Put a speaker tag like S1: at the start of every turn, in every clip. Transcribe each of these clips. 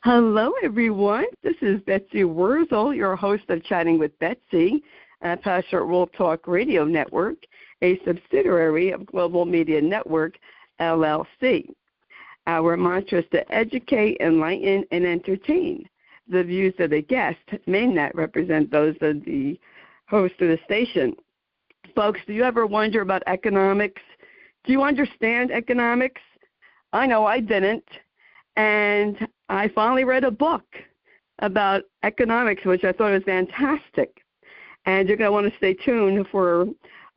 S1: Hello, everyone. This is Betsy Wurzel, your host of Chatting with Betsy at Passionate World Talk Radio Network, a subsidiary of Global Media Network, LLC. Our mantra is to educate, enlighten, and entertain. The views of the guest may not represent those of the host of the station. Folks, do you ever wonder about economics? Do you understand economics? I know I didn't. And I finally read a book about economics, which I thought was fantastic. And you're going to want to stay tuned for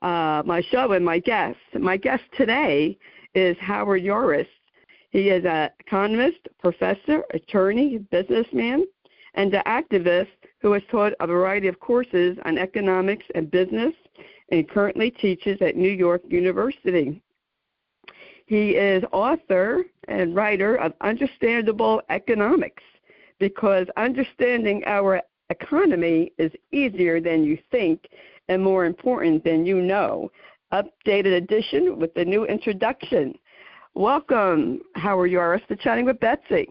S1: my show and my guest. My guest today is Howard Yaruss. He is an economist, professor, attorney, businessman, and an activist who has taught a variety of courses on economics and business and currently teaches at New York University. He is author and writer of Understandable Economics, because understanding our economy is easier than you think and more important than you know. Updated edition with the new introduction. Welcome, Howard Yaruss, to Chatting with Betsy.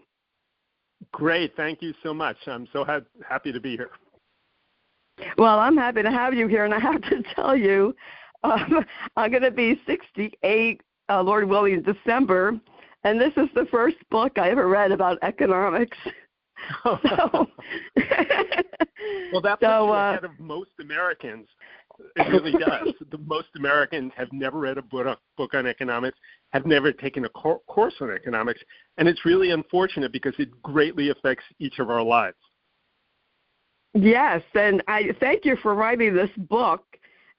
S2: Great. Thank you so much. I'm so happy to be here.
S1: Well, I'm happy to have you here, and I have to tell you, I'm going to be 68 Lord willing, December, and this is the first book I ever read about economics.
S2: Well, that puts you ahead of most Americans. It really does. Most Americans have never read a book on economics, have never taken a course on economics, and it's really unfortunate because it greatly affects each of our lives.
S1: Yes, and I thank you for writing this book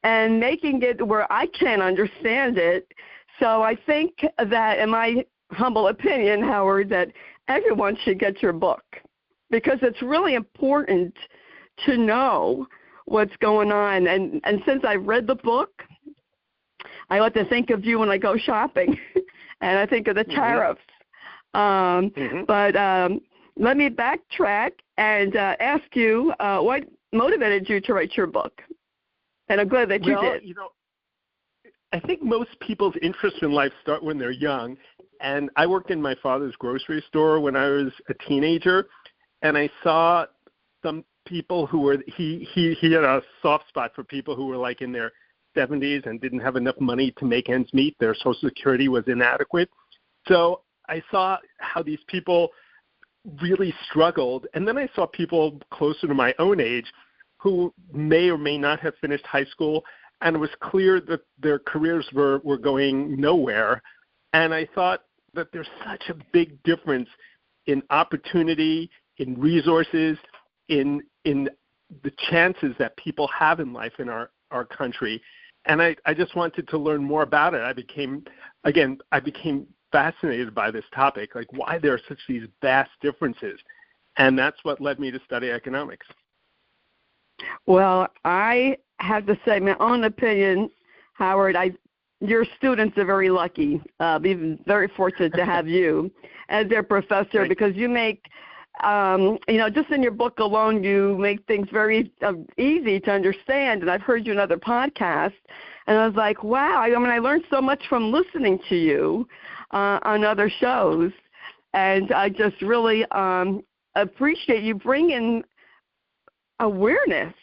S1: and making it where I can understand it. So I think that, in my humble opinion, Howard, that everyone should get your book, because it's really important to know what's going on. And since I've read the book, I like to think of you when I go shopping, and I think of the tariffs. But let me backtrack and ask you what motivated you to write your book. And I'm glad that you did.
S2: You know, I think most people's interests in life start when they're young, and I worked in my father's grocery store when I was a teenager, and I saw some people who were he had a soft spot for people who were like in their 70s and didn't have enough money to make ends meet. Their Social Security was inadequate. So I saw how these people really struggled, and then I saw people closer to my own age who may or may not have finished high school, and it was clear that their careers were going nowhere. And I thought that there's such a big difference in opportunity, in resources, in the chances that people have in life in our country. And I just wanted to learn more about it. I became fascinated by this topic, like why there are such these vast differences. And that's what led me to study economics.
S1: Well, I have to say my own opinion, Howard. Your students are very lucky. We're very fortunate to have you as their professor, because you make, just in your book alone, you make things very easy to understand. And I've heard you in other podcasts, and I was like, wow. I learned so much from listening to you on other shows, and I just really appreciate you bringing awareness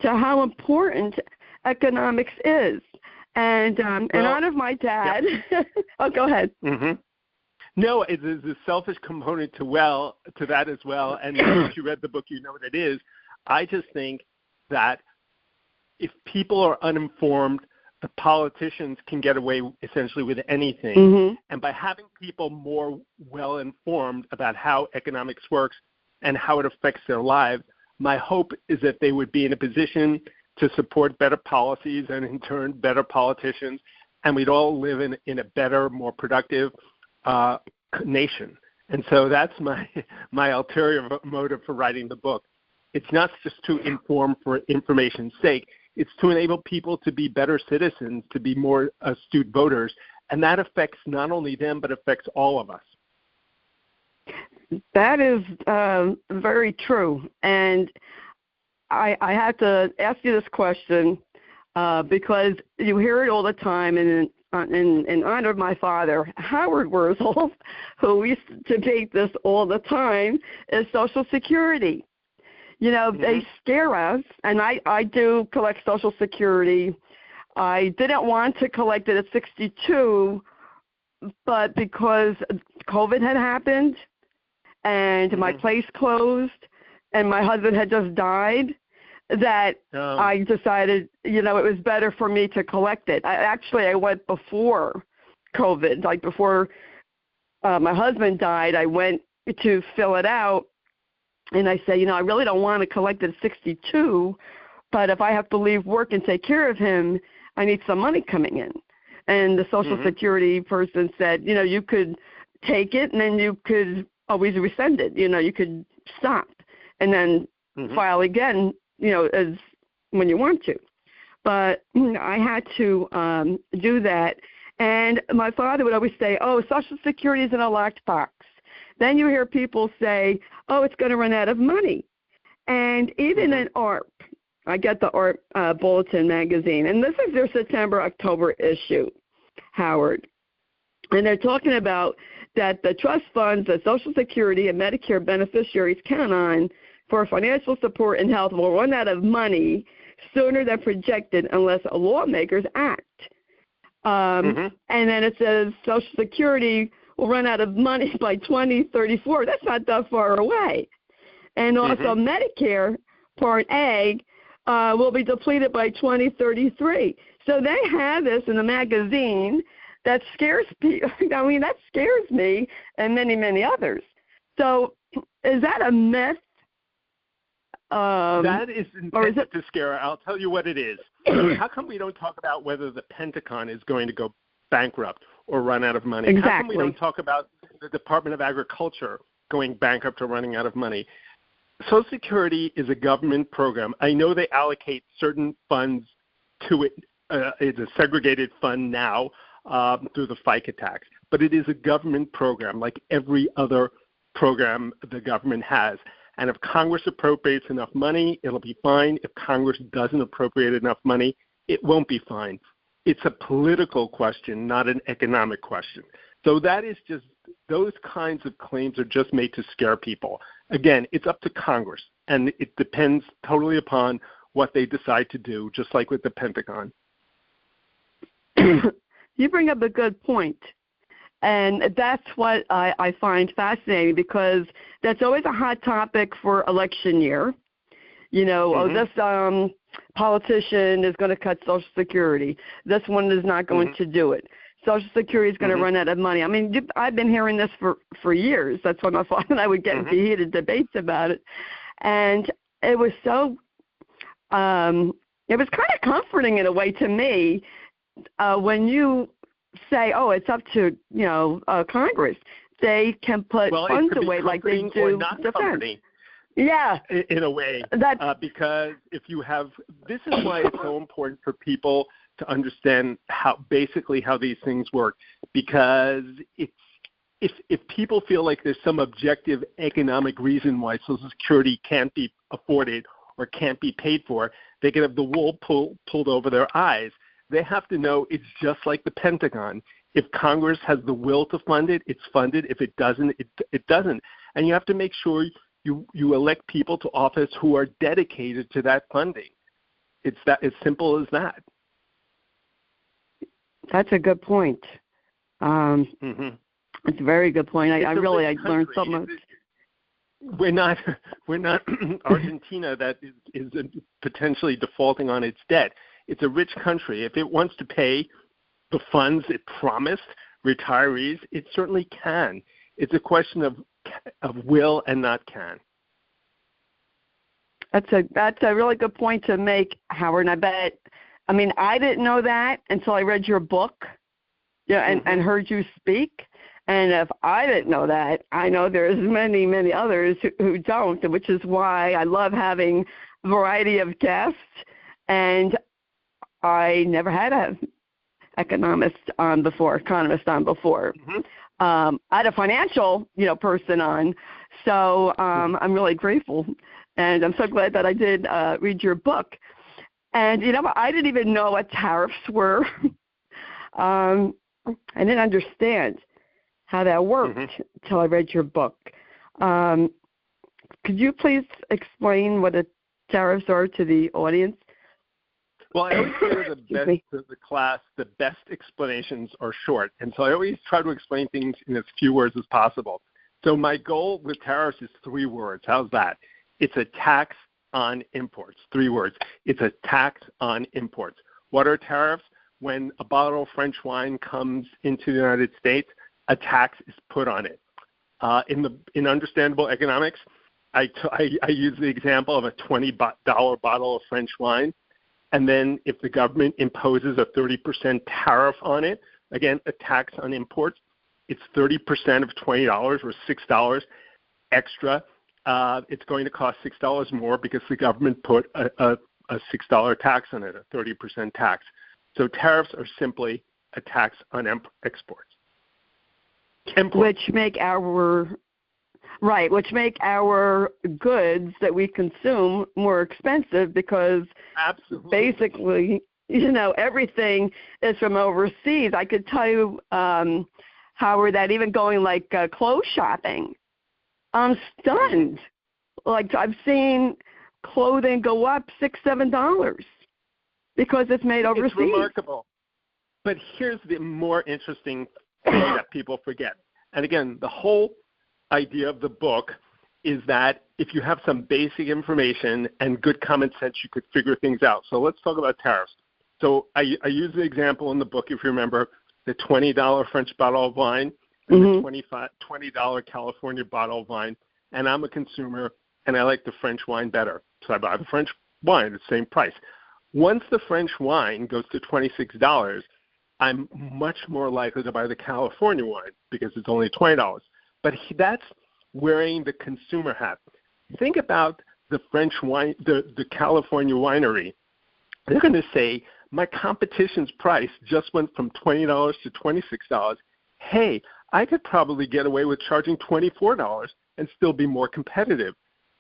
S1: to how important economics is. And in honor of my dad, oh, go ahead.
S2: No, there's a selfish component to that as well. And once you read the book, you know what it is. I just think that if people are uninformed, the politicians can get away essentially with anything. And by having people more well-informed about how economics works and how it affects their lives, my hope is that they would be in a position to support better policies and, in turn, better politicians, and we'd all live in a better, more productive nation. And so that's my ulterior motive for writing the book. It's not just to inform for information's sake. It's to enable people to be better citizens, to be more astute voters, and that affects not only them but affects all of us.
S1: That is very true. And I have to ask you this question because you hear it all the time, and in honor of my father, Howard Wurzel, who used to debate this all the time, is Social Security. You know, they scare us, and I do collect Social Security. I didn't want to collect it at 62, but because COVID had happened and my place closed and my husband had just died, that I decided, you know, it was better for me to collect it. I went before COVID, like before my husband died. I went to fill it out, and I said, you know, I really don't want to collect it at 62, but if I have to leave work and take care of him, I need some money coming in. And the Social Security person said, you know, you could take it, and then you could always rescind it. You know, you could stop and then file again, you know, as when you want to. But I had to do that. And my father would always say, oh, Social Security is in a locked box. Then you hear people say, oh, it's going to run out of money. And even in ARP, I get the ARP Bulletin magazine, and this is their September-October issue, Howard. And they're talking about that the trust funds that Social Security and Medicare beneficiaries count on for financial support and health will run out of money sooner than projected unless lawmakers act. And then it says Social Security will run out of money by 2034. That's not that far away. And also Medicare Part A will be depleted by 2033. So they have this in the magazine that scares people. I mean, that scares me and many, many others. So is that a myth?
S2: That is intended to scare. I'll tell you what it is. How come we don't talk about whether the Pentagon is going to go bankrupt or run out of money?
S1: Exactly.
S2: How come we don't talk about the Department of Agriculture going bankrupt or running out of money? Social Security is a government program. I know they allocate certain funds to it. It's a segregated fund now through the FICA tax, but it is a government program like every other program the government has. And if Congress appropriates enough money, it'll be fine. If Congress doesn't appropriate enough money, it won't be fine. It's a political question, not an economic question. So that is just, those kinds of claims are just made to scare people. Again, it's up to Congress, and it depends totally upon what they decide to do, just like with the Pentagon.
S1: You bring up a good point. And that's what I find fascinating, because that's always a hot topic for election year. You know, this politician is going to cut Social Security. This one is not going to do it. Social Security is going to run out of money. I mean, I've been hearing this for years. That's why my father and I would get into heated debates about it. And it was so it was kind of comforting in a way to me when you say, oh, it's up to, you know, Congress. They can put funds away like they do defense. Yeah.
S2: In a way. Because if you have, this is why it's so important for people to understand how these things work. Because if people feel like there's some objective economic reason why Social Security can't be afforded or can't be paid for, they can have the wool pulled over their eyes. They have to know it's just like the Pentagon. If Congress has the will to fund it, it's funded. If it doesn't, it doesn't. And you have to make sure you elect people to office who are dedicated to that funding. It's that as simple as that.
S1: That's a good point. It's a very good point. I learned so much.
S2: We're not Argentina that is potentially defaulting on its debt. It's a rich country. If it wants to pay the funds it promised retirees, it certainly can. It's a question of will and not can. That's a
S1: really good point to make, Howard. And I didn't know that until I read your book, and heard you speak. And if I didn't know that, I know there's many, many others who don't, which is why I love having a variety of guests. And I never had an economist on before. I had a financial, person on. So I'm really grateful. And I'm so glad that I did read your book. And, I didn't even know what tariffs were. I didn't understand how that worked until I read your book. Could you please explain what the tariffs are to the audience?
S2: Well, I always say to the class, the best explanations are short. And so I always try to explain things in as few words as possible. So my goal with tariffs is 3 words. How's that? It's a tax on imports. 3 words. It's a tax on imports. What are tariffs? When a bottle of French wine comes into the United States, a tax is put on it. In understandable economics, I use the example of a $20 bottle of French wine. And then if the government imposes a 30% tariff on it, again, a tax on imports, it's 30% of $20 or $6 extra. It's going to cost $6 more because the government put a $6 tax on it, a 30% tax. So tariffs are simply a tax on exports.
S1: Which make our goods that we consume more expensive because basically, everything is from overseas. I could tell you, Howard, that even going like clothes shopping, I'm stunned. Like I've seen clothing go up $6-7 because it's made overseas.
S2: It's remarkable. But here's the more interesting thing that people forget. And again, the whole idea of the book is that if you have some basic information and good common sense, you could figure things out. So let's talk about tariffs. So I use the example in the book, if you remember, the $20 French bottle of wine and the $20 California bottle of wine. And I'm a consumer, and I like the French wine better. So I buy the French wine at the same price. Once the French wine goes to $26, I'm much more likely to buy the California wine because it's only $20. But that's wearing the consumer hat. Think about the French wine, the California winery. They're going to say, my competition's price just went from $20 to $26. Hey, I could probably get away with charging $24 and still be more competitive.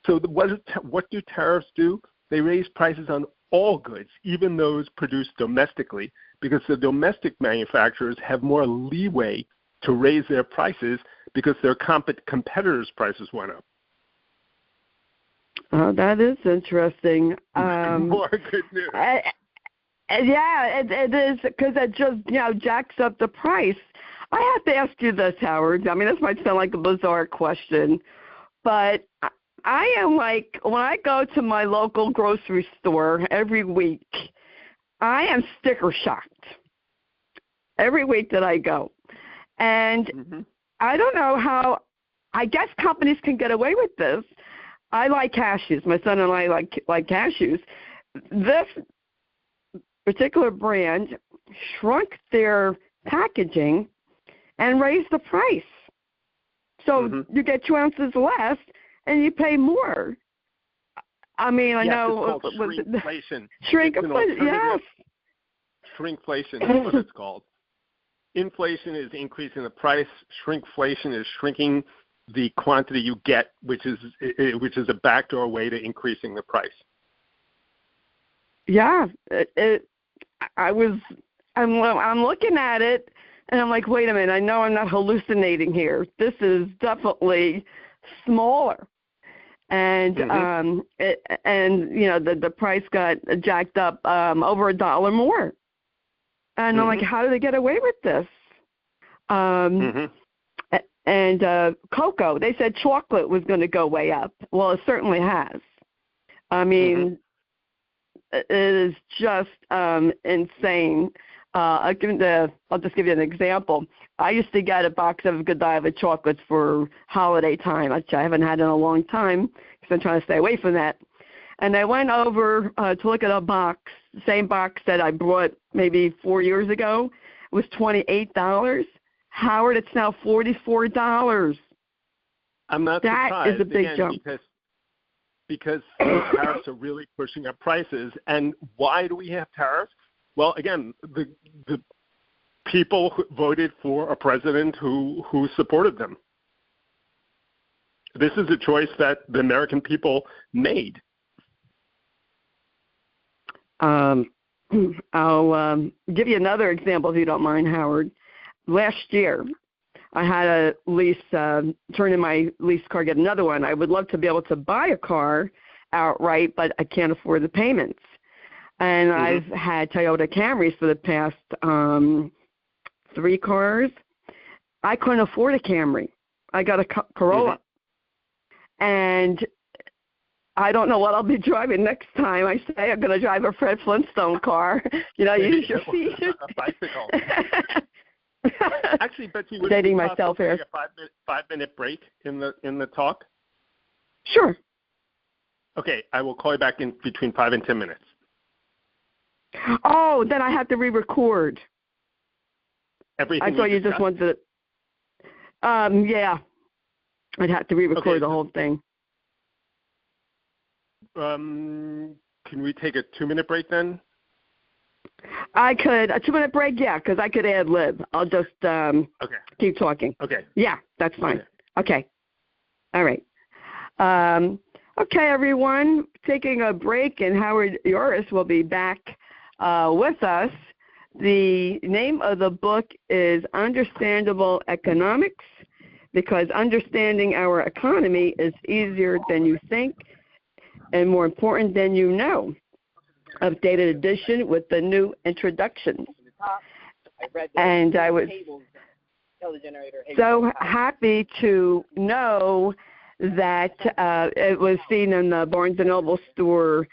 S2: So what do tariffs do? They raise prices on all goods, even those produced domestically, because the domestic manufacturers have more leeway to raise their prices because their competitors' prices went up.
S1: Oh, that is interesting.
S2: More good news.
S1: Yeah, it is, because it just jacks up the price. I have to ask you this, Howard. I mean, this might sound like a bizarre question, but I am like, when I go to my local grocery store every week, I am sticker shocked every week that I go. And I don't know how, I guess companies can get away with this. I like cashews. My son and I like cashews. This particular brand shrunk their packaging and raised the price. So you get 2 ounces less and you pay more. I mean, I know.
S2: It's called shrinkflation.
S1: Shrinkflation, yes.
S2: Shrinkflation is what it's called. Inflation is increasing the price. Shrinkflation is shrinking the quantity you get, which is a backdoor way to increasing the price.
S1: Yeah, I'm looking at it, and I'm like, wait a minute, I know I'm not hallucinating here. This is definitely smaller, and the price got jacked up over $1 more, and I'm like, how do they get away with this? And cocoa, they said chocolate was going to go way up. Well, it certainly has. I mean, it is just insane. I'll just give you an example. I used to get a box of Godiva chocolates for holiday time, which I haven't had in a long time because I'm trying to stay away from that. And I went over to look at a box, the same box that I bought maybe 4 years ago. It was $28. Howard, it's now $44.
S2: I'm not surprised.
S1: That is a big jump.
S2: Because tariffs are really pushing up prices. And why do we have tariffs? Well, again, the people who voted for a president who supported them. This is a choice that the American people made.
S1: I'll give you another example if you don't mind, Howard. Last year, I had a lease, turn in my lease car, get another one. I would love to be able to buy a car outright, but I can't afford the payments. And I've had Toyota Camrys for the past 3 cars. I couldn't afford a Camry. I got a Corolla. And I don't know what I'll be driving next time. I say I'm going to drive a Fred Flintstone car. Use your feet.
S2: A bicycle. Actually, Betsy, would
S1: dating
S2: it be
S1: myself
S2: possible to
S1: here.
S2: take a 5-minute break in the talk?
S1: Sure.
S2: Okay, I will call you back in between 5 and 10 minutes.
S1: Oh, then I have to re-record.
S2: Everything.
S1: I thought you just wanted to. Yeah, I'd have to re-record the whole thing.
S2: Can we take a 2-minute break then?
S1: I could. A 2-minute break, yeah, because I could ad lib. I'll just keep talking.
S2: Okay.
S1: Yeah, that's fine. Okay. All right. Okay, everyone, taking a break, and Howard Yaruss will be back with us. The name of the book is Understandable Economics, because understanding our economy is easier than you think and more important than you know. Updated edition with the new introductions. And I was so happy to know that it was seen in the Barnes & Noble store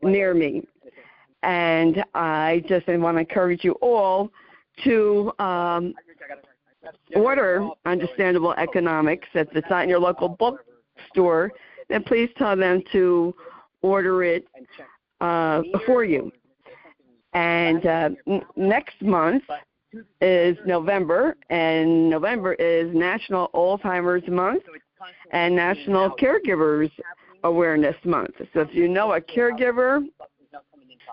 S1: near me. And I just want to encourage you all to order Understandable Economics. If it's not in your local bookstore, then please tell them to order it for you. And next month is November, and November is National Alzheimer's Month and National Caregivers Awareness Month. So if you know a caregiver,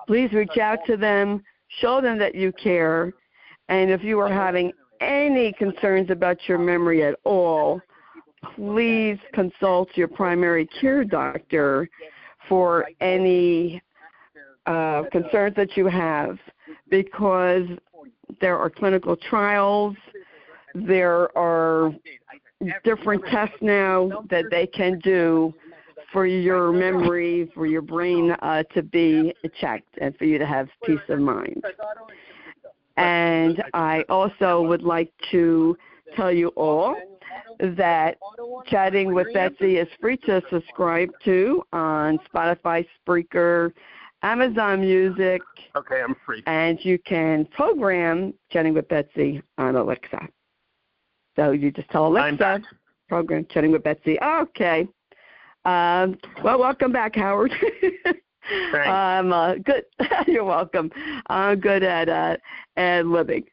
S1: please reach out to them, show them that you care, and if you are having any concerns about your memory at all, please consult your primary care doctor for any concerns that you have, because there are clinical trials, there are different tests now that they can do for your memory, for your brain to be checked, and for you to have peace of mind. And I also would like to tell you all that Chatting with Betsy is free to subscribe to on Spotify, Spreaker, Amazon Music.
S2: Okay, I'm free.
S1: And you can program Chatting with Betsy on Alexa. So you just tell Alexa, program Chatting with Betsy. Okay. Well, welcome back, Howard.
S2: Thanks.
S1: Good. You're welcome. I'm good at living.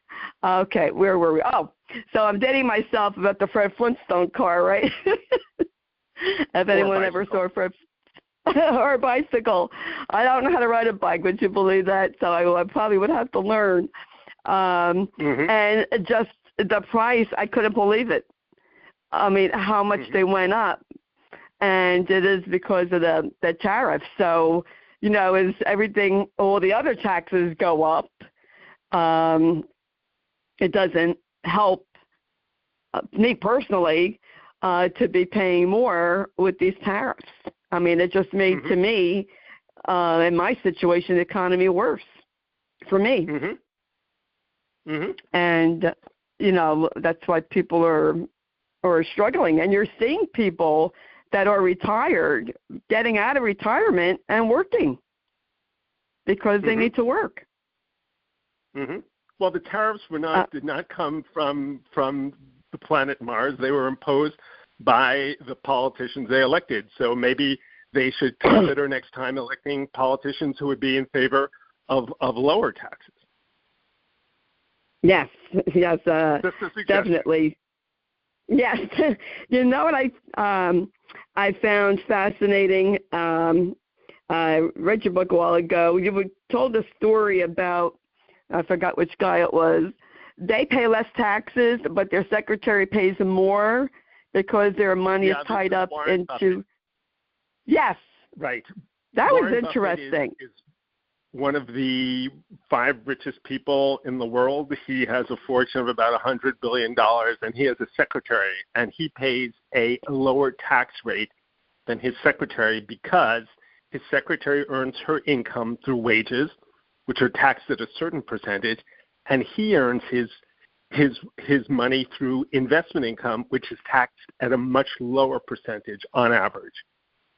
S1: Okay, where were we? Oh, so I'm dating myself about the Fred Flintstone car, right? If anyone ever saw Fred or a bicycle. I don't know how to ride a bike, would you believe that? So I probably would have to learn. And just the price, I couldn't believe it. I mean, how much they went up. And it is because of the tariff. So, as everything, all the other taxes go up, it doesn't help me personally to be paying more with these tariffs. I mean, it just made, to me, in my situation, the economy worse for me. And, that's why people are struggling. And you're seeing people that are retired getting out of retirement and working because they need to work.
S2: Well, the tariffs did not come from the planet Mars. They were imposed by the politicians they elected. So maybe they should consider next time electing politicians who would be in favor of lower taxes.
S1: Yes, definitely. Yes. You know what I found fascinating? I read your book a while ago. You told a story about, I forgot which guy it was. They pay less taxes, but their secretary pays more because their money is tied up into. Buffett. Yes.
S2: Right.
S1: That
S2: Warren
S1: was interesting.
S2: one of the 5 richest people in the world. He has a fortune of about $100 billion, and he has a secretary, and he pays a lower tax rate than his secretary because his secretary earns her income through wages, which are taxed at a certain percentage, and he earns his money through investment income, which is taxed at a much lower percentage on average.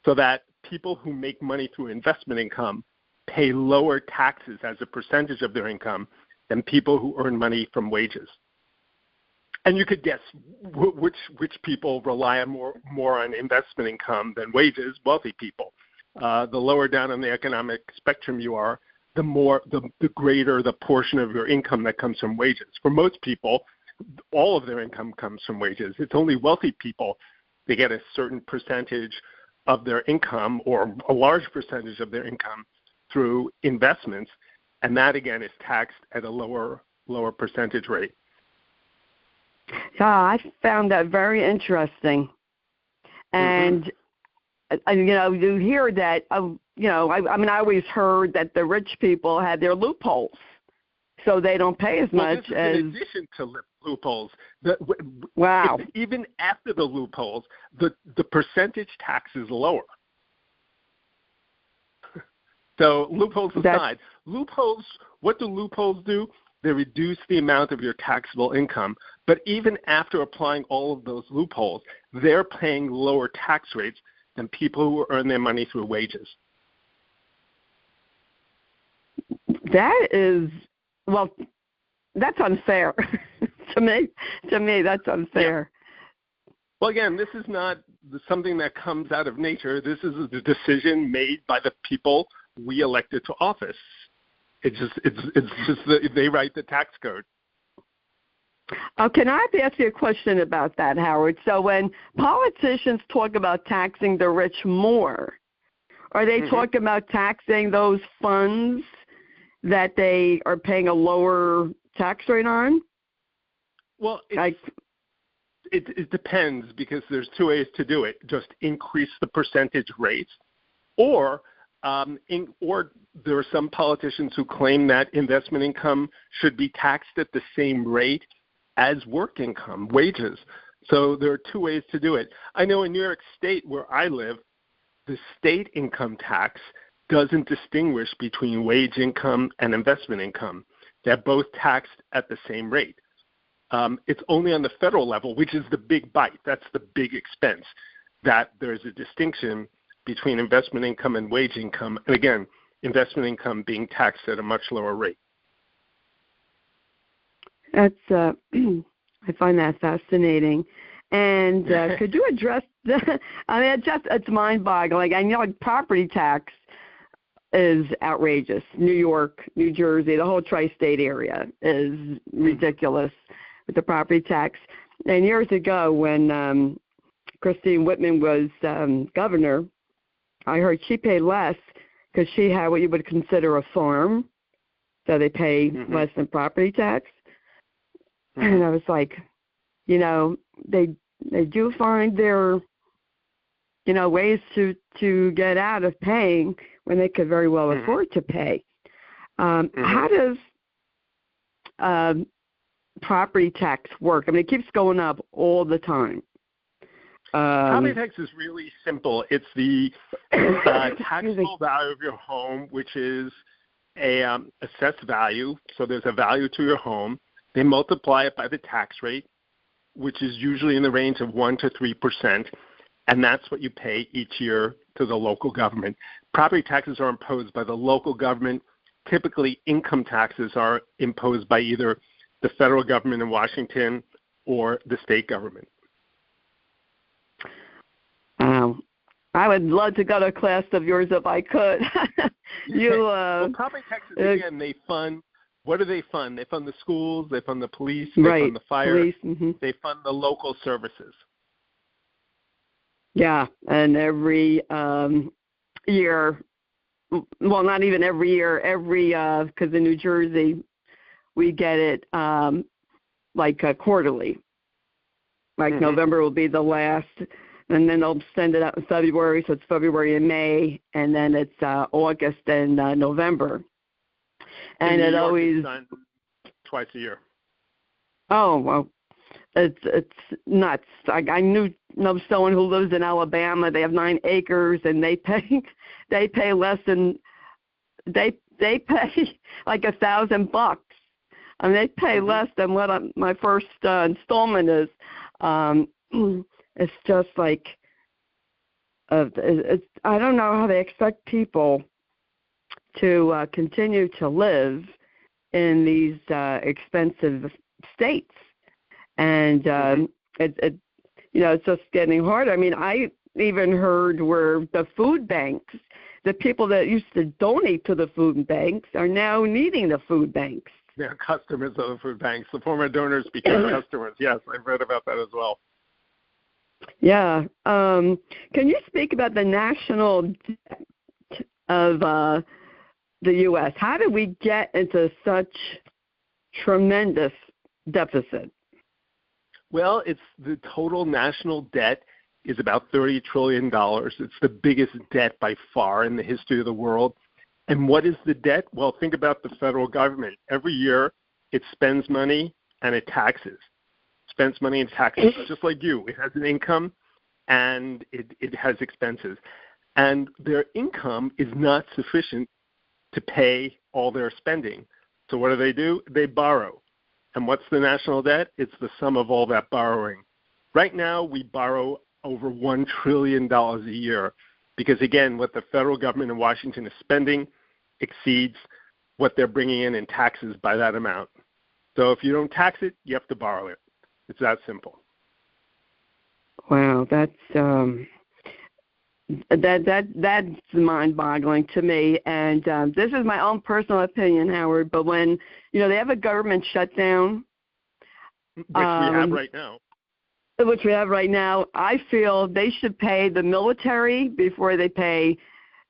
S2: So that people who make money through investment income pay lower taxes as a percentage of their income than people who earn money from wages. And you could guess which people rely on more on investment income than wages. Wealthy people. The lower down on the economic spectrum you are, the greater the portion of your income that comes from wages. For most people, all of their income comes from wages. It's only wealthy people, they get a certain percentage of their income or a large percentage of their income through investments, and that again is taxed at a lower percentage rate.
S1: Yeah, I found that very interesting. And you hear that. I always heard that the rich people had their loopholes, so they don't pay as much
S2: this is
S1: as.
S2: In addition to loopholes,
S1: Wow.
S2: Even after the loopholes, the percentage tax is lower. So loopholes aside, what do loopholes do? They reduce the amount of your taxable income. But even after applying all of those loopholes, they're paying lower tax rates than people who earn their money through wages.
S1: That is, that's unfair. to me, that's unfair.
S2: Yeah. Well, again, this is not something that comes out of nature. This is a decision made by the people we elected to office. It's just that they write the tax code.
S1: Can I ask you a question about that, Howard? So when politicians talk about taxing the rich more, are they talking about taxing those funds that they are paying a lower tax rate on?
S2: Well, it depends, because there's 2 ways to do it. Just increase the percentage rates, or there are some politicians who claim that investment income should be taxed at the same rate as work income, wages. So there are 2 ways to do it. I know in New York State, where I live, the state income tax doesn't distinguish between wage income and investment income. They're both taxed at the same rate. It's only on the federal level, which is the big bite, that's the big expense, that there's a distinction between investment income and wage income. And again, investment income being taxed at a much lower rate.
S1: That's I find that fascinating. And could you address the? It's mind-boggling. I know property tax is outrageous. New York, New Jersey, the whole tri-state area is ridiculous with the property tax. And years ago, when Christine Whitman was governor, I heard she paid less because she had what you would consider a farm, so they pay less than property tax. And I was like, they do find their, ways to get out of paying when they could very well afford to pay. How does property tax work? I mean, it keeps going up all the time.
S2: Property tax is really simple. It's the taxable value of your home, which is a assessed value. So there's a value to your home. They multiply it by the tax rate, which is usually in the range of 1% to 3%, and that's what you pay each year to the local government. Property taxes are imposed by the local government. Typically, income taxes are imposed by either the federal government in Washington or the state government.
S1: I would love to go to a class of yours if I could.
S2: Well, property taxes, again, they fund. What do they fund? They fund the schools, they fund the police, they fund the fire, they fund the local services. Yeah, and every year, well, not even every year, because in New Jersey, we get it quarterly. November will be the last, and then they'll send it out in February, so it's February and May, and then it's August and November.
S1: and
S2: in New
S1: it
S2: York,
S1: always
S2: it's done twice a year.
S1: Oh well, it's nuts. I know someone who lives in Alabama. They have 9 acres, and they pay less than they pay like $1,000. I mean, they pay less than what my first installment is. It's just like I don't know how they expect people to continue to live in these expensive states, and it's just getting harder. I mean, I even heard where the food banks, the people that used to donate to the food banks, are now needing the food banks.
S2: They're customers of the food banks. The former donors became customers. Yes, I've read about that as well.
S1: Yeah. Can you speak about the national debt of the U.S.? How did we get into such tremendous deficit?
S2: Well, it's the total national debt is about $30 trillion. It's the biggest debt by far in the history of the world. And what is the debt? Well, think about the federal government. Every year it spends money and it taxes. Spends money and taxes, just like you. It has an income and it has expenses. And their income is not sufficient to pay all their spending. So what do? They borrow. And what's the national debt? It's the sum of all that borrowing. Right now, we borrow over $1 trillion a year because, again, what the federal government in Washington is spending exceeds what they're bringing in taxes by that amount. So if you don't tax it, you have to borrow it. It's that simple.
S1: Wow, that's mind-boggling to me. And this is my own personal opinion, Howard. But when they have a government shutdown,
S2: which we have right now.
S1: Which we have right now, I feel they should pay the military before they pay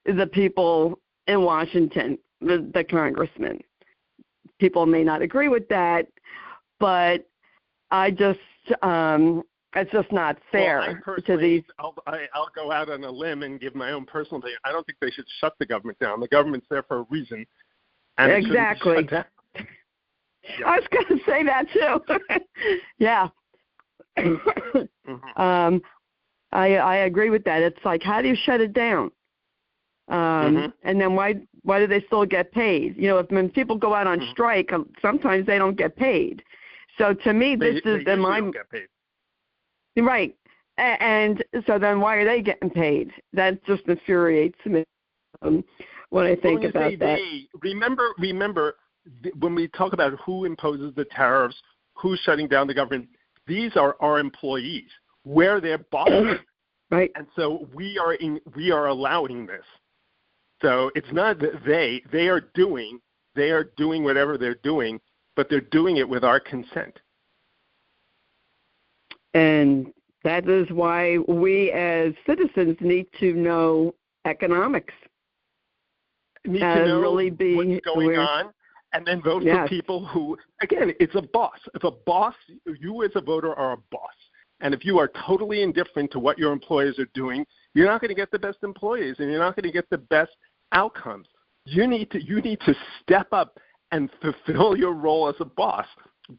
S1: the people in Washington, the congressmen. People may not agree with that, but I just it's just not fair to these.
S2: I'll go out on a limb and give my own personal opinion. I don't think they should shut the government down. The government's there for a reason. And
S1: exactly.
S2: It shut down. Yeah.
S1: I was going to say that too. Yeah. I agree with that. It's like, how do you shut it down? And then why do they still get paid? When people go out on strike, sometimes they don't get paid. So to me, this is in my
S2: don't get paid.
S1: Right. And so then why are they getting paid? That just infuriates me when I think about that.
S2: Remember, when we talk about who imposes the tariffs, who's shutting down the government, these are our employees. We're their bosses.
S1: Right.
S2: And so we are allowing this. So it's not that they are doing whatever they're doing, but they're doing it with our consent.
S1: And that is why we as citizens need to know economics.
S2: Need to know
S1: really be
S2: what's going on, and then vote for people who, again, it's a boss. If a boss, you as a voter are a boss. And if you are totally indifferent to what your employees are doing, you're not going to get the best employees, and you're not going to get the best outcomes. You need to step up and fulfill your role as a boss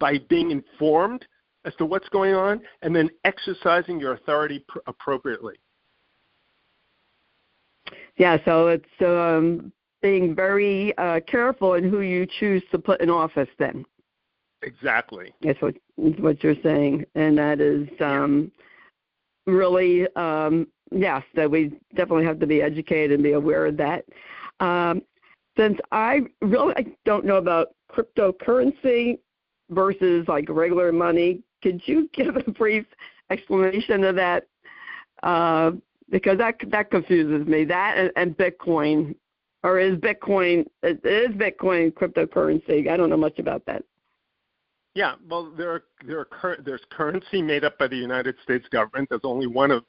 S2: by being informed as to what's going on and then exercising your authority appropriately. Yeah,
S1: so it's being very careful in who you choose to put in office then.
S2: Exactly.
S1: That's what you're saying. And that is really, yes, that we definitely have to be educated and be aware of that. Since I really don't know about cryptocurrency versus like regular money, could you give a brief explanation of that? Because that confuses me. That and Bitcoin, or is Bitcoin cryptocurrency? I don't know much about that.
S2: Yeah, well, there's currency made up by the United States government. There's only one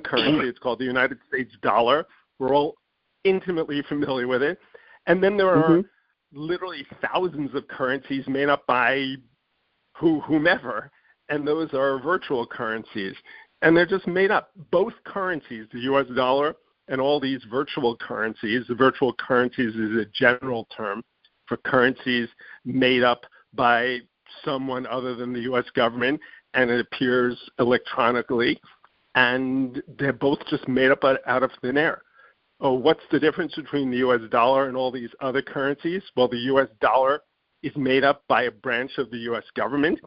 S2: currency. It's called the United States dollar. We're all intimately familiar with it. And then there are literally thousands of currencies made up by whomever, and those are virtual currencies. And they're just made up. Both currencies, the U.S. dollar and all these virtual currencies, the virtual currencies is a general term, for currencies made up by someone other than the U.S. government, and it appears electronically, and they're both just made up out of thin air. Oh, what's the difference between the U.S. dollar and all these other currencies? Well, the U.S. dollar is made up by a branch of the U.S. government.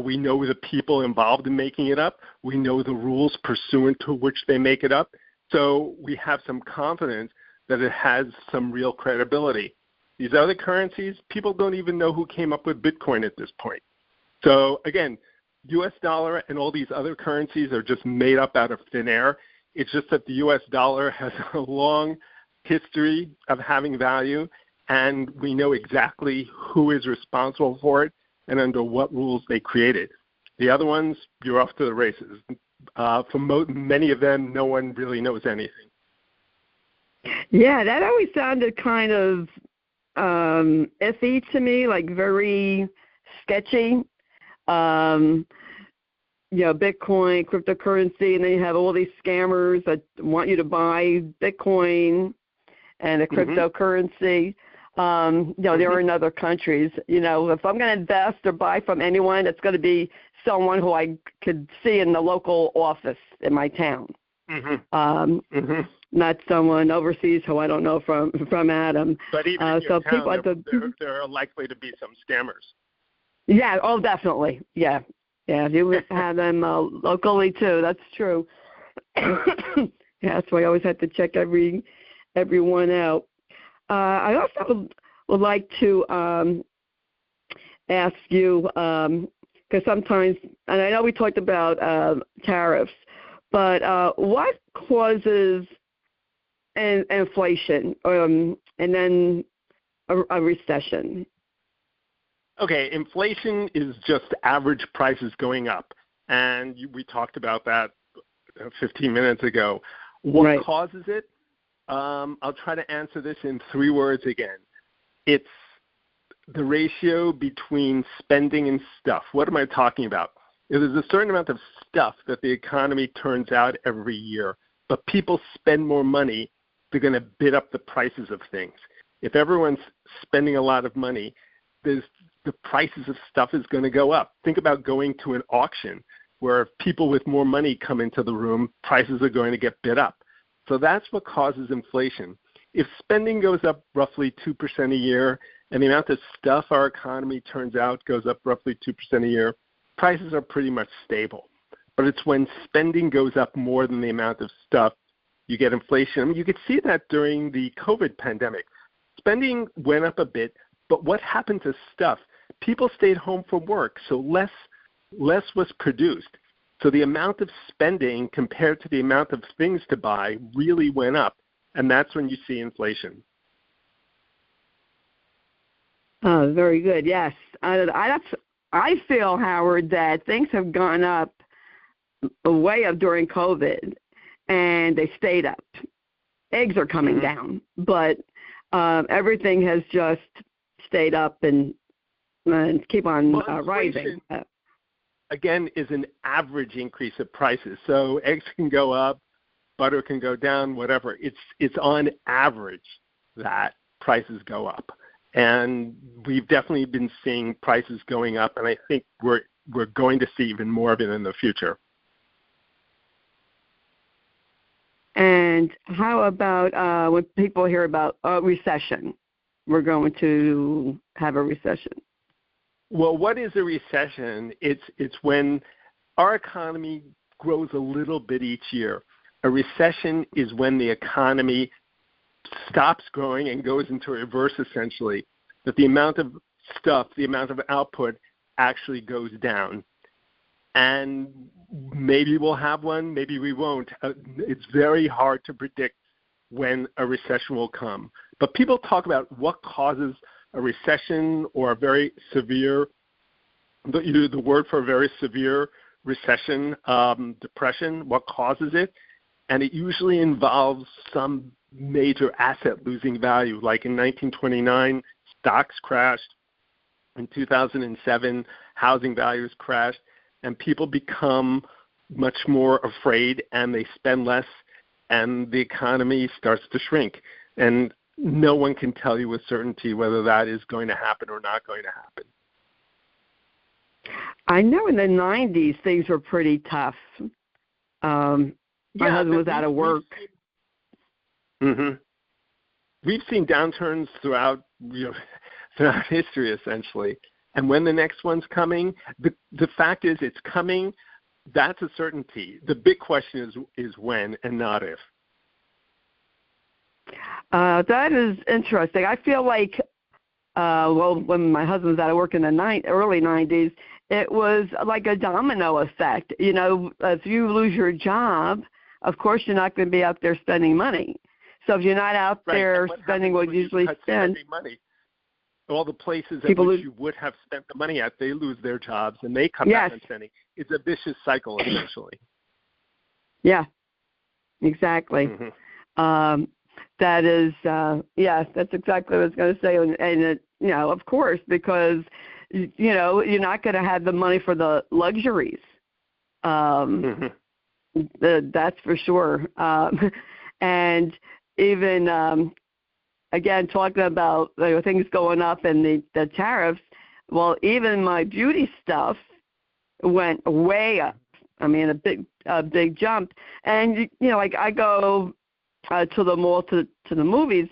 S2: We know the people involved in making it up. We know the rules pursuant to which they make it up. So we have some confidence that it has some real credibility. These other currencies, people don't even know who came up with Bitcoin at this point. So again, U.S. dollar and all these other currencies are just made up out of thin air. It's just that the U.S. dollar has a long history of having value, and we know exactly who is responsible for it and under what rules they created. The other ones, you're off to the races. For many of them, no one really knows anything.
S1: Yeah, that always sounded kind of iffy to me, like very sketchy. Bitcoin, cryptocurrency, and then you have all these scammers that want you to buy Bitcoin and the cryptocurrency. There are in other countries. If I'm going to invest or buy from anyone, it's going to be someone who I could see in the local office in my town. Not someone overseas who I don't know from Adam.
S2: But even in your town, there are likely to be some scammers.
S1: Yeah, oh, definitely. Yeah, you have them locally too. That's true. That's why I always have to check everyone out. I also would like to ask you, because sometimes, and I know we talked about tariffs, but what causes inflation and then a recession?
S2: Okay, inflation is just average prices going up, and we talked about that 15 minutes ago. What causes it? I'll try to answer this in 3 words again. It's the ratio between spending and stuff. What am I talking about? There's a certain amount of stuff that the economy turns out every year, but people spend more money, they're going to bid up the prices of things. If everyone's spending a lot of money, the prices of stuff is going to go up. Think about going to an auction where if people with more money come into the room, prices are going to get bid up. So that's what causes inflation. If spending goes up roughly 2% a year and the amount of stuff our economy turns out goes up roughly 2% a year, prices are pretty much stable. But it's when spending goes up more than the amount of stuff, you get inflation. I mean, you could see that during the COVID pandemic. Spending went up a bit, but what happened to stuff? People stayed home from work, so less was produced. So the amount of spending compared to the amount of things to buy really went up, and that's when you see inflation.
S1: Oh, very good. Yes. I feel, Howard, that things have gone up way up during COVID, and they stayed up. Eggs are coming down, but everything has just stayed up and keep on rising.
S2: Again, is an average increase of prices. So eggs can go up, butter can go down, whatever. It's on average that prices go up. And we've definitely been seeing prices going up, and I think we're going to see even more of it in the future.
S1: And how about when people hear about a recession? We're going to have a recession.
S2: Well, what is a recession? It's when our economy grows a little bit each year. A recession is when the economy stops growing and goes into reverse, essentially, that the amount of stuff, the amount of output actually goes down. And maybe we'll have one, maybe we won't. It's very hard to predict when a recession will come. But people talk about what causes a recession or a very severe, the word for a very severe recession, depression, what causes it. And it usually involves some major asset losing value. Like in 1929, stocks crashed. In 2007, housing values crashed. And people become much more afraid and they spend less and the economy starts to shrink. And no one can tell you with certainty whether that is going to happen or not going to happen.
S1: I know in the 90s things were pretty tough. My husband was out of work.
S2: We've seen downturns throughout history, essentially. And when the next one's coming, the fact is it's coming. That's a certainty. The big question is when and not if.
S1: That is interesting. I feel like, when my husband was out of work in the early 90s, it was like a domino effect. You know, if you lose your job, of course you're not going to be out there spending money. So if you're not out there spending what you usually spend,
S2: money, all the places at which you would have spent the money at, they lose their jobs and they come back on spending. It's a vicious cycle, essentially.
S1: Yeah, exactly. That is, that's exactly what I was going to say. And it, of course, because, you're not going to have the money for the luxuries. That's for sure. And even, again, talking about things going up and the tariffs, well, even my beauty stuff went way up. I mean, a big jump. And, like I go to the mall, to the movies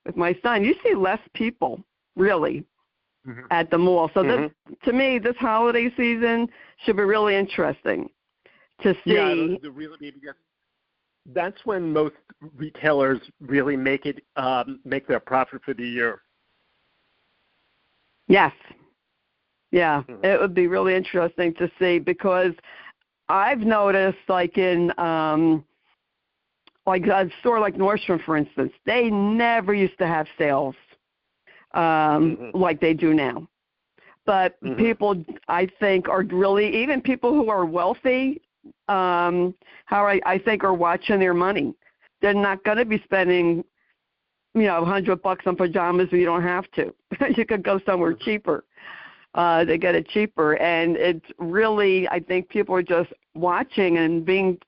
S1: with my son, you see less people, really, at the mall. So this, to me, this holiday season should be really interesting to see.
S2: Yeah, because that's when most retailers really make their profit for the year.
S1: Yes. Yeah, it would be really interesting to see, because I've noticed, like in like a store like Nordstrom, for instance, they never used to have sales like they do now. But people, I think, are really, even people who are wealthy, I think are watching their money. They're not going to be spending, $100 on pajamas if you don't have to. You could go somewhere cheaper. They get it cheaper. And it's really, I think people are just watching and being,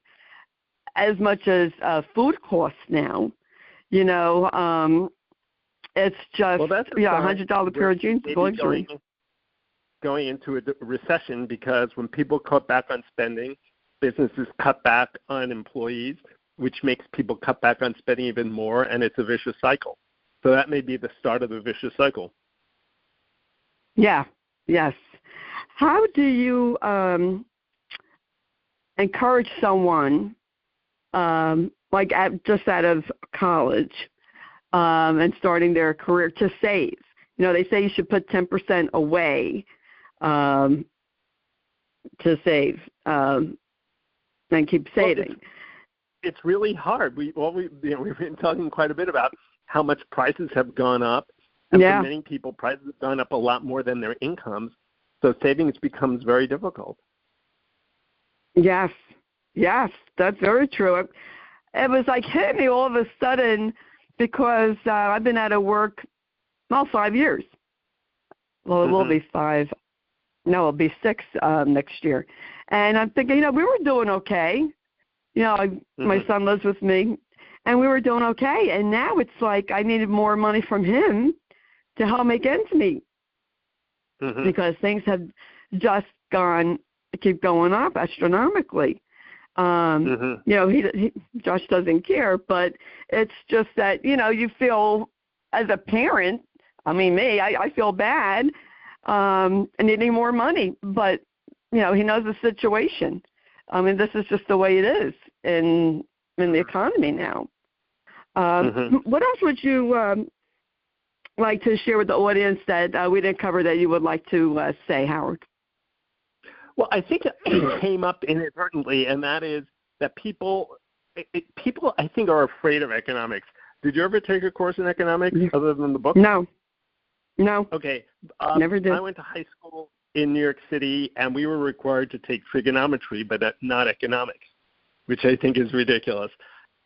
S1: as much as food costs now, it's just, $100 pair of jeans is luxury.
S2: Going into a recession, because when people cut back on spending, businesses cut back on employees, which makes people cut back on spending even more, and it's a vicious cycle. So that may be the start of the vicious cycle.
S1: Yeah, yes. How do you encourage someone, just out of college and starting their career, to save? They say you should put 10% away to save and keep saving.
S2: Well, it's really hard. We've been talking quite a bit about how much prices have gone up, and for many people, prices have gone up a lot more than their incomes. So savings becomes very difficult.
S1: Yes, that's very true. It was like hit me all of a sudden, because I've been out of work 5 years. Well, it will be 5. No, it'll be 6 next year. And I'm thinking, we were doing okay. My son lives with me, and we were doing okay. And now it's like I needed more money from him to help make ends meet, because things have just keep going up astronomically. Josh doesn't care, but it's just that, you feel as a parent, I feel bad and needing more money, but, he knows the situation. This is just the way it is in the economy now. What else would you like to share with the audience that we didn't cover that you would like to say, Howard?
S2: Well, I think it came up inadvertently, and that is that people, I think, are afraid of economics. Did you ever take a course in economics other than the book?
S1: No.
S2: Okay.
S1: Never did.
S2: I went to high school in New York City, and we were required to take trigonometry, but not economics, which I think is ridiculous.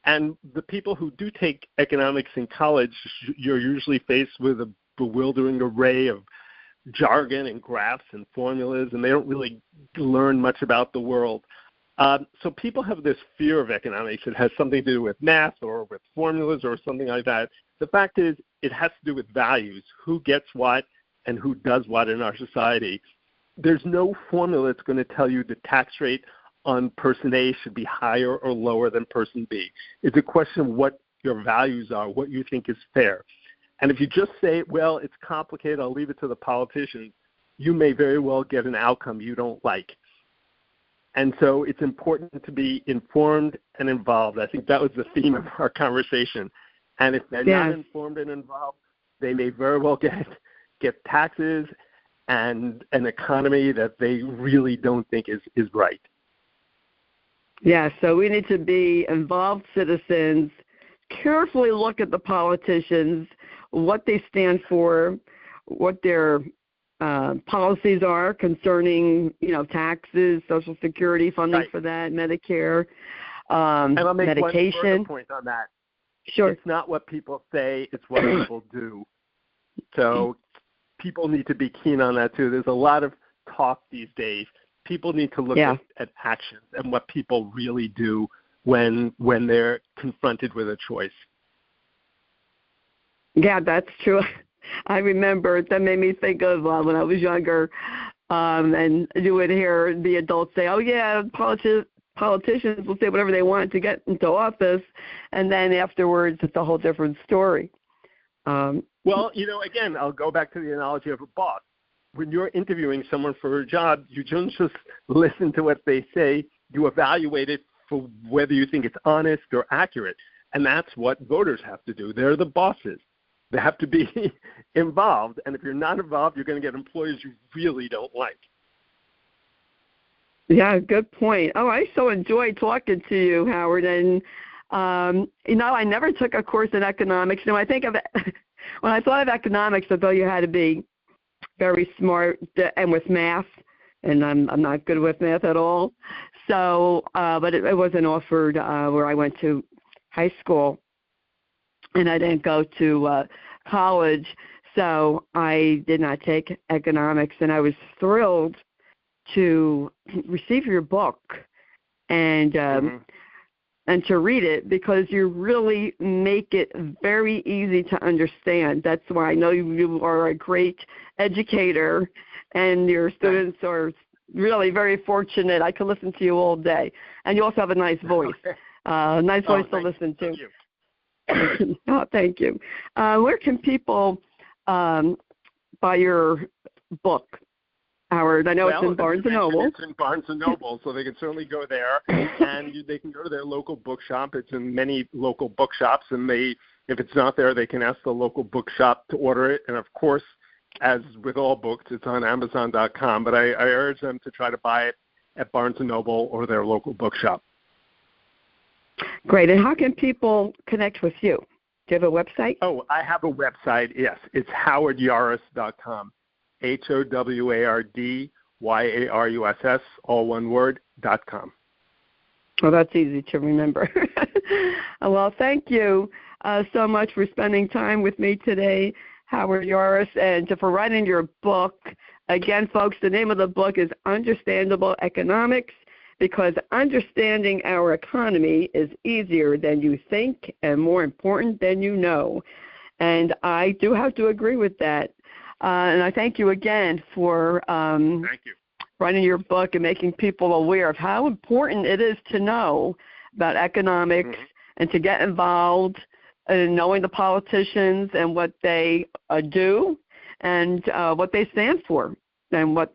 S2: And the people who do take economics in college, you're usually faced with a bewildering array of jargon and graphs and formulas, and they don't really learn much about the world. So people have this fear of economics. It has something to do with math or with formulas or something like that. The fact is it has to do with values, who gets what and who does what in our society. There's no formula that's going to tell you the tax rate on person A should be higher or lower than person B. It's a question of what your values are, what you think is fair. And if you just say, well, it's complicated, I'll leave it to the politicians, you may very well get an outcome you don't like. And so it's important to be informed and involved. I think that was the theme of our conversation. And if they're not informed and involved, they may very well get taxes and an economy that they really don't think is right.
S1: Yeah, so we need to be involved citizens, carefully look at the politicians, what they stand for, what their policies are concerning, taxes, Social Security funding for that, Medicare,
S2: and I'll make
S1: medication.
S2: one further point on that.
S1: Sure.
S2: It's not what people say, it's what people do. So people need to be keen on that too. There's a lot of talk these days. People need to look at actions and what people really do when they're confronted with a choice.
S1: Yeah, that's true. I remember that made me think of when I was younger, and you would hear the adults say, oh, yeah, politicians will say whatever they want to get into office, and then afterwards it's a whole different story.
S2: Well, again, I'll go back to the analogy of a boss. When you're interviewing someone for a job, you don't just listen to what they say. You evaluate it for whether you think it's honest or accurate, and that's what voters have to do. They're the bosses. They have to be involved, and if you're not involved, you're going to get employees you really don't like.
S1: Yeah, good point. Oh, I so enjoyed talking to you, Howard. And, I never took a course in economics. I think when I thought of economics, I thought you had to be very smart and with math, and I'm not good with math at all. So, but it wasn't offered where I went to high school, and I didn't go to college, so I did not take economics, and I was thrilled to receive your book and to read it, because you really make it very easy to understand. That's why I know you are a great educator, and your students are really very fortunate. I can listen to you all day, and you also have a nice voice. Nice voice to listen to.
S2: Thank you.
S1: Oh, thank you. Where can people buy your book, Howard? I know it's in Barnes & Noble.
S2: It's in Barnes & Noble, so they can certainly go there, and they can go to their local bookshop. It's in many local bookshops, and if it's not there, they can ask the local bookshop to order it. And, of course, as with all books, it's on Amazon.com, but I urge them to try to buy it at Barnes & Noble or their local bookshop.
S1: Great. And how can people connect with you? Do you have a website?
S2: Oh, I have a website, yes. It's HowardYaruss.com, HowardYaruss, all one word, .com.
S1: Oh, that's easy to remember. Well, thank you so much for spending time with me today, Howard Yaruss, and for writing your book. Again, folks, the name of the book is Understandable Economics, because understanding our economy is easier than you think and more important than you know. And I do have to agree with that. And I thank you again for writing your book and making people aware of how important it is to know about economics and to get involved in knowing the politicians and what they do and what they stand for and what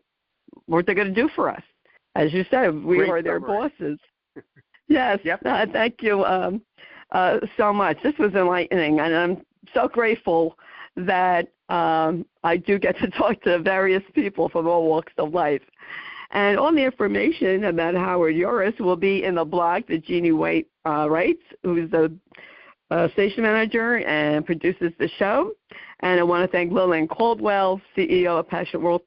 S1: they're going to do for us. As you said, we are their bosses. Yes. Yep. Thank you so much. This was enlightening, and I'm so grateful that I do get to talk to various people from all walks of life. And all the information about Howard Yaruss will be in the blog that Jeannie White writes, who's the station manager and produces the show. And I want to thank Lillian Caldwell, CEO of Passion World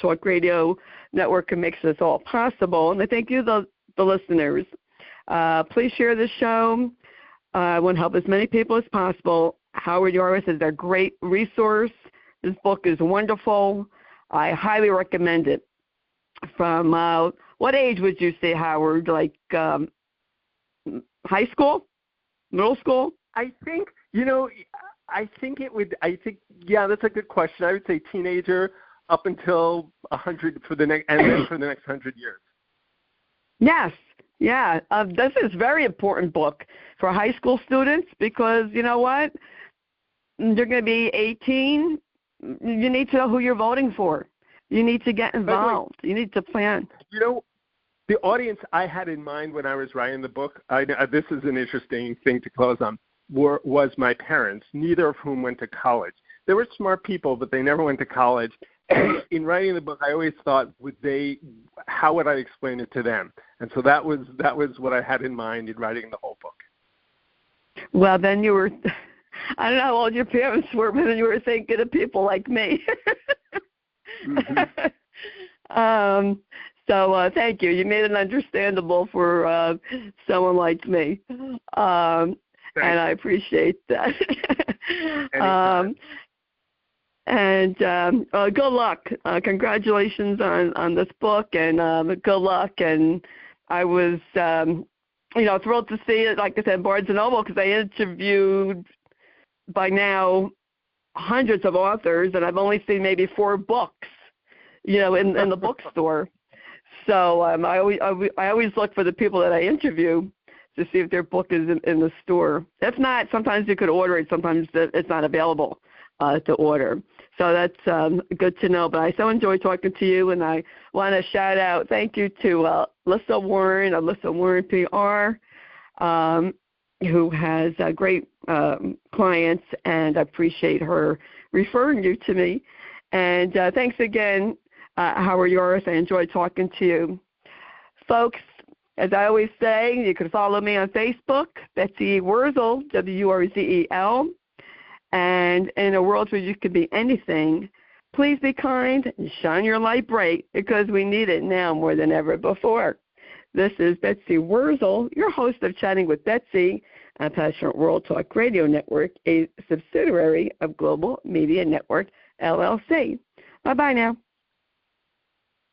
S1: Talk Radio Network, who makes this all possible. And I thank you, the listeners. Please share the show. I want to help as many people as possible. Howard Yaruss is a great resource. This book is wonderful. I highly recommend it. From what age would you say, Howard? Like high school, middle school?
S2: I think yeah, that's a good question. I would say teenager up until 100 for the next, and then for the next 100 years.
S1: Yes. Yeah. This is a very important book for high school students because you know what? They're going to be 18. You need to know who you're voting for. You need to get involved. You need to plan.
S2: You know, the audience I had in mind when I was writing the book, this is an interesting thing to close on, was my parents, neither of whom went to college. They were smart people, but they never went to college. And in writing the book, I always thought, how would I explain it to them? And so that was what I had in mind in writing the whole book.
S1: Well, then you were, I don't know how old your parents were, but then you were thinking of people like me.
S2: Mm-hmm.
S1: So thank you. You made it understandable for someone like me. And I appreciate that. Good luck. Congratulations on this book, and good luck. And I was, thrilled to see it, like I said, Barnes & Noble, because I interviewed by now hundreds of authors, and I've only seen maybe 4 books, in the bookstore. So I always look for the people that I interview to see if their book is in the store. If not, sometimes you could order it. Sometimes it's not available to order. So that's good to know. But I so enjoy talking to you, and I want to shout out thank you to Alyssa Warren PR, who has great clients, and I appreciate her referring you to me. And thanks again, Howard Yaruss. I enjoyed talking to you. Folks, as I always say, you can follow me on Facebook, Betsy Wurzel, Wurzel. And in a world where you can be anything, please be kind and shine your light bright, because we need it now more than ever before. This is Betsy Wurzel, your host of Chatting with Betsy on Passionate World Talk Radio Network, a subsidiary of Global Media Network, LLC. Bye-bye now.